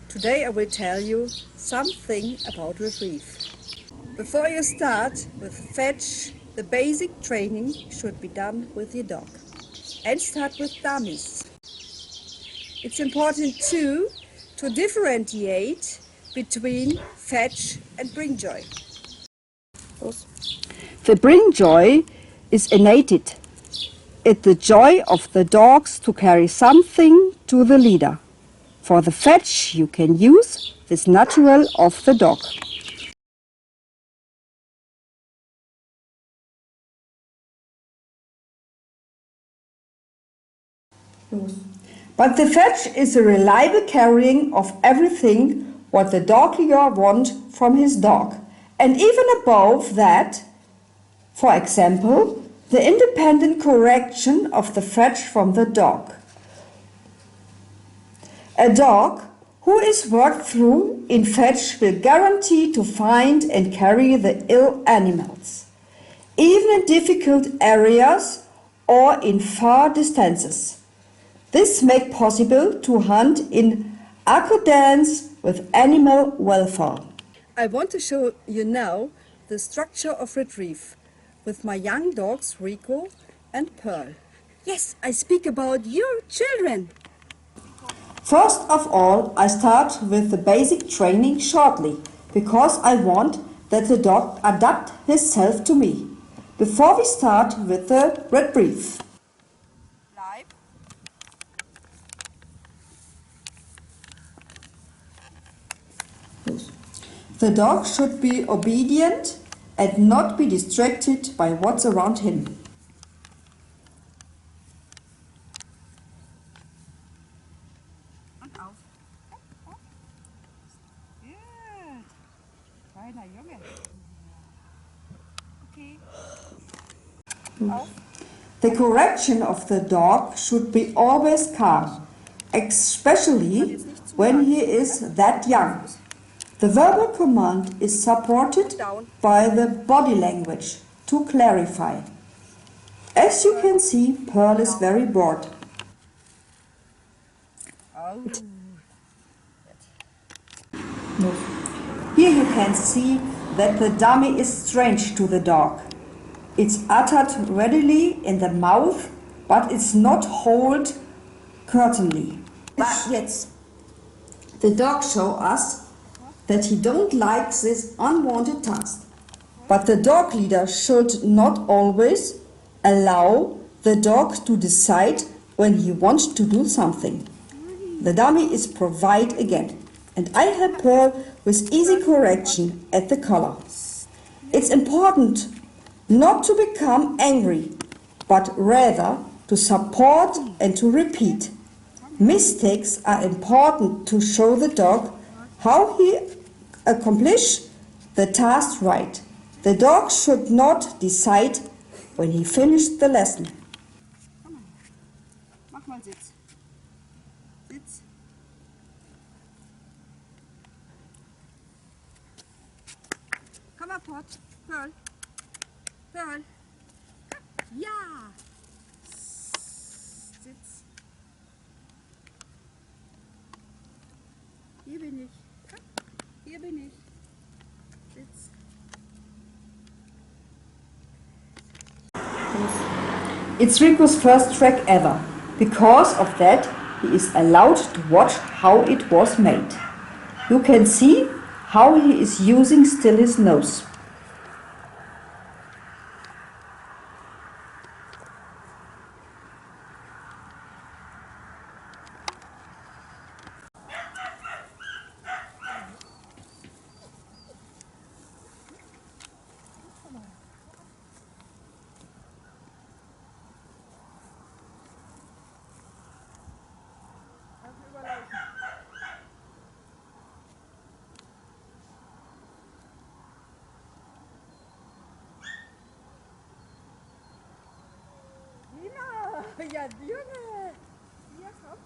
Today I will tell you something about retrieve. Before you start with fetch, the basic training should be done with your dog. And start with dummies. It's important too to differentiate between fetch and bring joy. The bring joy is innate. It's the joy of the dogs to carry something to the leader. For the fetch you can use this natural of the dog. But the fetch is a reliable carrying of everything what the dog leader wants from his dog. And even above that, for example, the independent correction of the fetch from the dog. A dog who is worked through in fetch will guarantee to find and carry the ill animals, even in difficult areas or in far distances. This makes possible to hunt in accordance with animal welfare. I want to show you now the structure of retrieve with my young dogs Rico and Pearl. Yes, I speak about your children. First of all, I start with the basic training shortly, because I want that the dog adapt himself to me. Before we start with the retrieve. The dog should be obedient and not be distracted by what's around him. Und auf. Gut. Kleiner Junge. Okay. Auf. The correction of the dog should be always calm, especially when he is that young. The verbal command is supported by the body language to clarify. As you can see, Pearl is very bored. Here you can see that the dummy is strange to the dog. It's uttered readily in the mouth, but it's not held curtainly. But jetzt, the dog shows us that he don't like this unwanted task. But the dog leader should not always allow the dog to decide when he wants to do something. The dummy is provided again, and I help Pearl with easy correction at the collar. It's important not to become angry, but rather to support and to repeat. Mistakes are important to show the dog how he accomplish the task right. The dog should not decide when he finished the lesson. Mach mal Sitz. Sitz. Komm mal, Pot. Pearl. Pearl. Ja. Sitz. Hier bin ich. Hier bin ich. Sitz. It's Rico's first track ever. Because of that, he is allowed to watch how it was made. You can see how he is using still his nose. Ja, Junge! Hier, komm.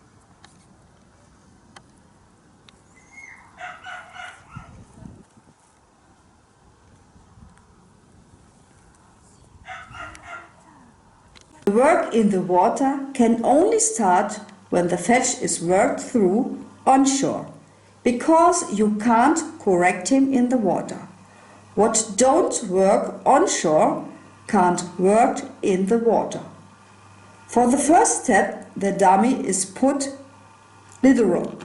The work in the water can only start when the fetch is worked through onshore. because you can't correct him in the water. What don't work onshore can't work in the water. For the first step, the dummy is put literal.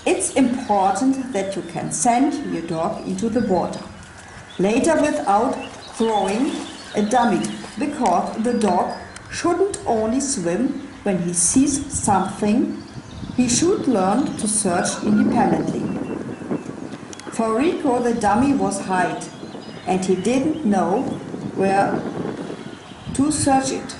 It's important that you can send your dog into the water later without throwing a dummy, because the dog shouldn't only swim when he sees something, he should learn to search independently. For Rico, the dummy was hide and he didn't know where to search it.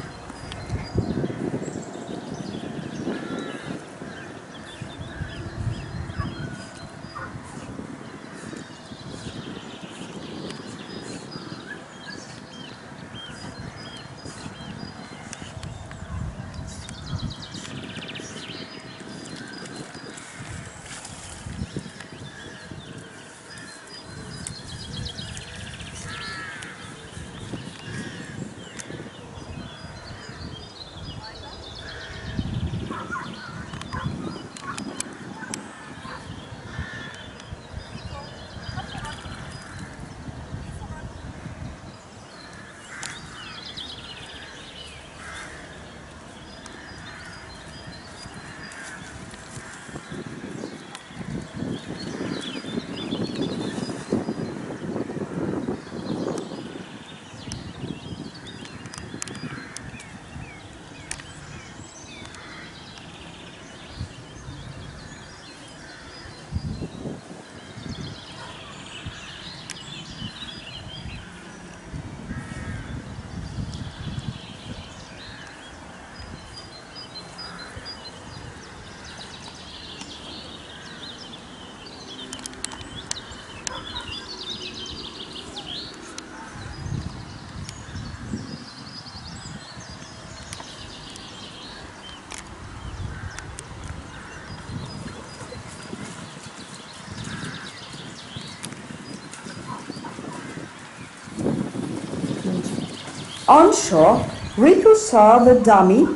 Onshore, Rico saw the dummy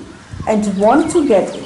and wanted to get it.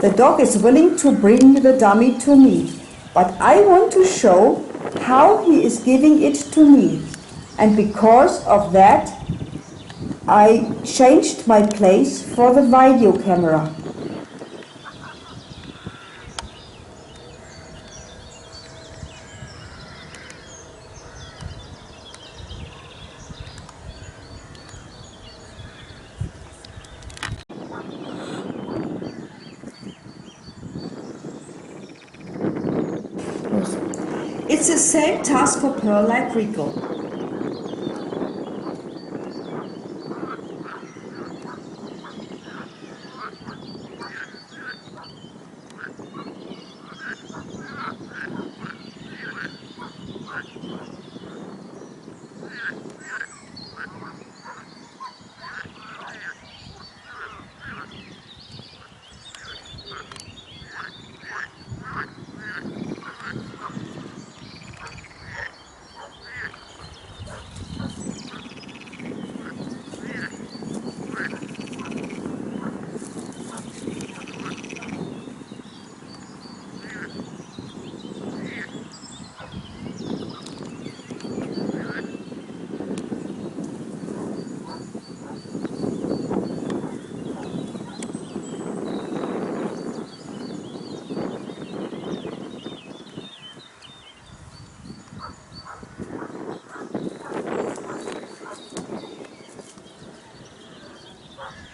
The dog is willing to bring the dummy to me, but I want to show how he is giving it to me. And because of that, I changed my place for the video camera. It's the same task for Pearl like Rico.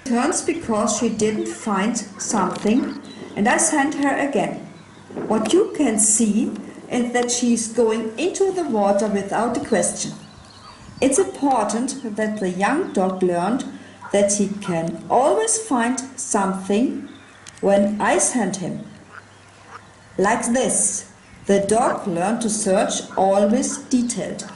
Turns because she didn't find something, and I sent her again. What you can see, and that she is going into the water without a question. It's important that the young dog learned that he can always find something when I send him. Like this, the dog learned to search always detailed.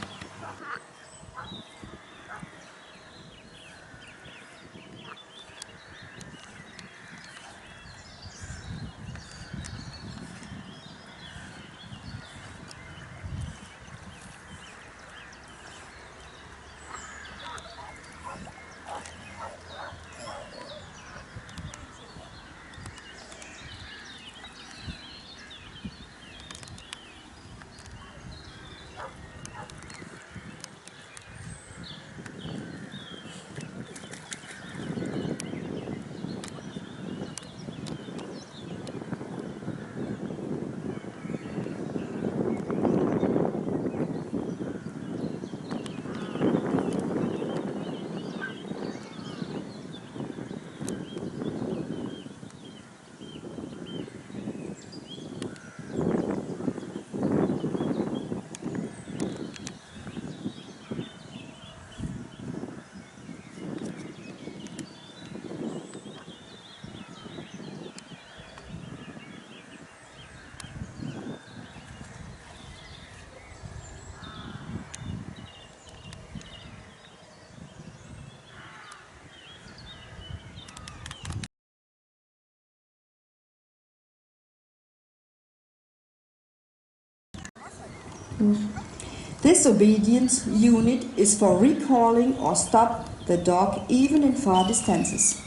This obedience unit is for recalling or stop the dog even in far distances.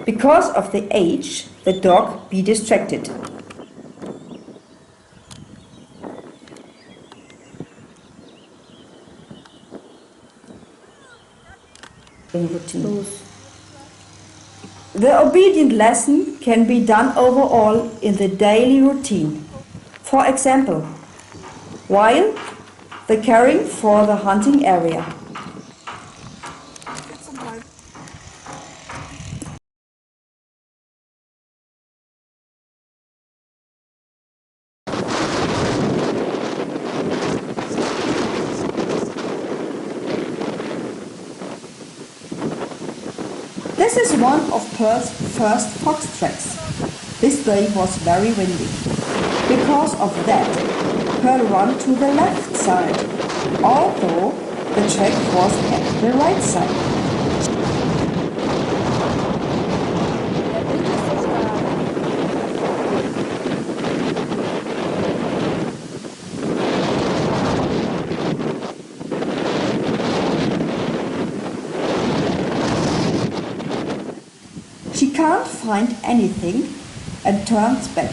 Because of the age, the dog be distracted. The obedient lesson can be done overall in the daily routine. For example, while the caring for the hunting area. This is one of Pearl's first fox tracks. This day was very windy. Because of that, Pearl ran to the left side, although the track was at the right side. She can't find anything and turns back.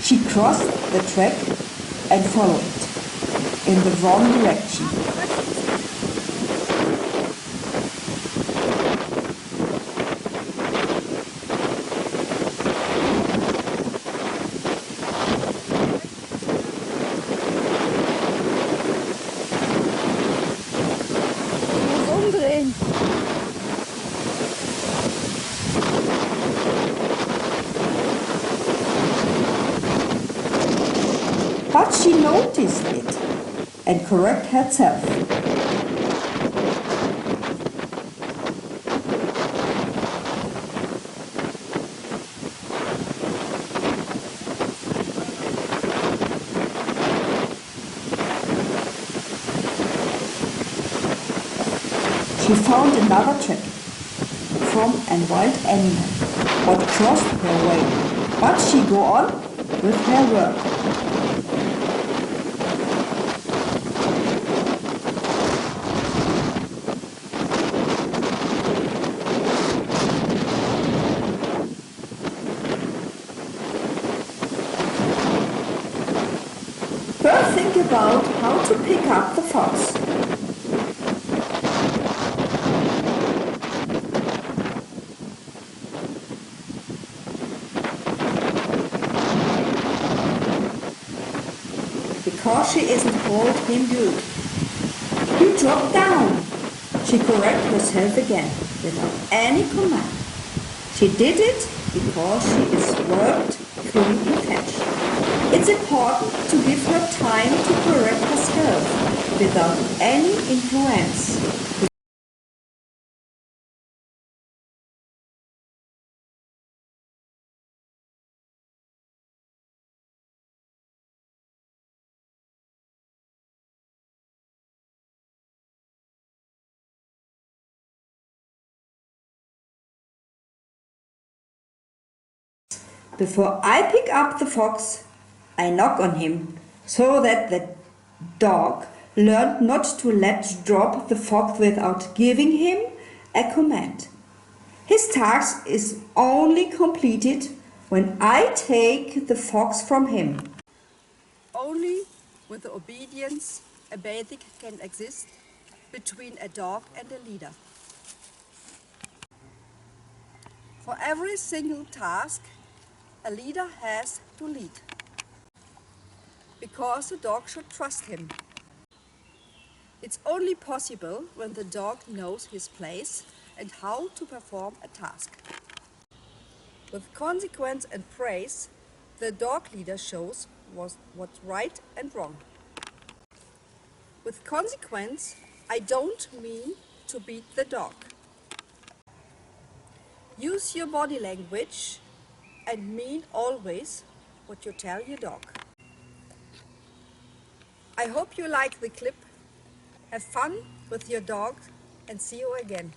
She crossed the track and followed it in the wrong direction. Umdrehen. But she noticed it and corrected herself. She found another track from a wild animal what crossed her way, but she go on with her work. First think about how to pick up the fox. because she isn't hold him good. You drop down. She corrected herself again without any command. She did it because she is worked through intention. It's important to give her time to correct herself without any influence. Before I pick up the fox, I knock on him so that the dog learned not to let drop the fox without giving him a command. His task is only completed when I take the fox from him. Only with the obedience a basic can exist between a dog and a leader. For every single task, a leader has to lead, because the dog should trust him. It's only possible when the dog knows his place and how to perform a task. With consequence and praise, the dog leader shows what's right and wrong. With consequence, I don't mean to beat the dog. Use your body language and mean always what you tell your dog. I hope you like the clip. Have fun with your dog and see you again.